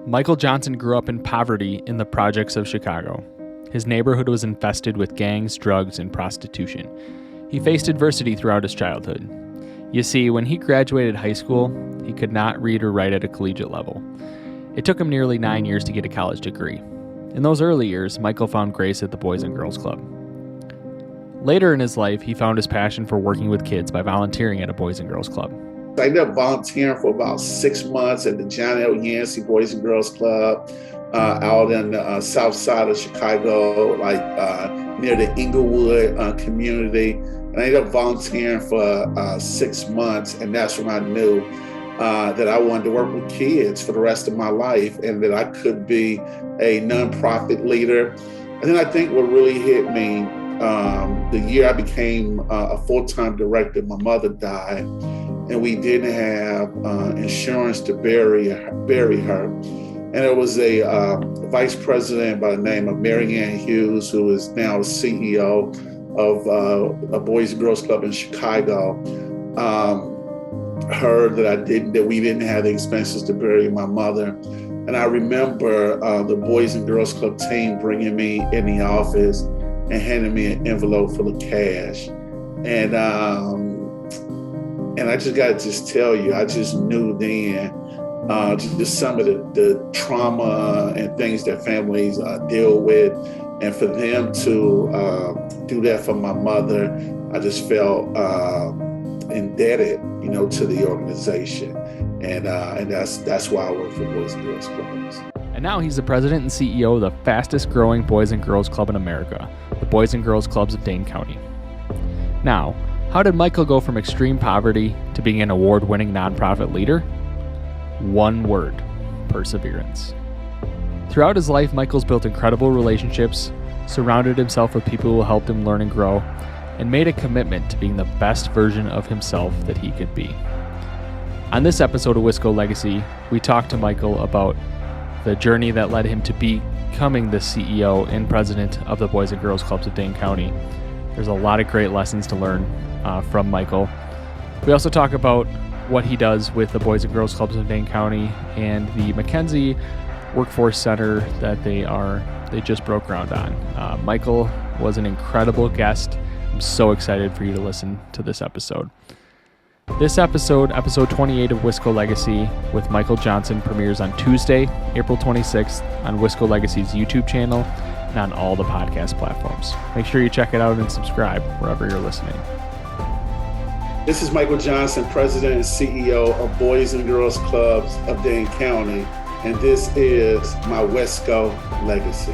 Michael Johnson grew up in poverty in the projects of Chicago. His neighborhood was infested with gangs, drugs, and prostitution. He faced adversity throughout his childhood. You see, when he graduated high school, he could not read or write at a collegiate level. It took him nearly 9 years to get a college degree. In those early years, Michael found grace at the Boys and Girls Club. Later in his life, he found his passion for working with kids by volunteering at a Boys and Girls Club. I ended up volunteering for about 6 months at the John L. Yancey Boys and Girls Club out in the south side of Chicago, near the Inglewood community. And I ended up volunteering for 6 months, and that's when I knew that I wanted to work with kids for the rest of my life and that I could be a nonprofit leader. And then I think what really hit me, the year I became a full-time director, my mother died, and we didn't have insurance to bury her. And it was a vice president by the name of Mary Ann Hughes, who is now the CEO of a Boys and Girls Club in Chicago, heard that we didn't have the expenses to bury my mother. And I remember the Boys and Girls Club team bringing me in the office and handing me an envelope full of cash. And I just got to tell you, I just knew then just some of the trauma and things that families deal with. And for them to do that for my mother, I just felt indebted, to the organization. And that's why I work for Boys and Girls Clubs. And now he's the president and CEO of the fastest growing Boys and Girls Club in America, the Boys and Girls Clubs of Dane County. Now, how did Michael go from extreme poverty to being an award-winning nonprofit leader? One word: perseverance. Throughout his life, Michael's built incredible relationships, surrounded himself with people who helped him learn and grow, and made a commitment to being the best version of himself that he could be. On this episode of Wisco Legacy, we talked to Michael about the journey that led him to becoming the CEO and president of the Boys and Girls Clubs of Dane County. There's a lot of great lessons to learn from Michael. We also talk about what he does with the Boys and Girls Clubs of Dane County and the McKenzie Workforce Center that they just broke ground on. Michael was an incredible guest. I'm so excited for you to listen to this episode. This episode 28 of Wisco Legacy with Michael Johnson, premieres on Tuesday, April 26th on Wisco Legacy's YouTube channel and on all the podcast platforms. Make sure you check it out and subscribe wherever you're listening. This is Michael Johnson, President and CEO of Boys and Girls Clubs of Dane County, and this is my Wisco Legacy.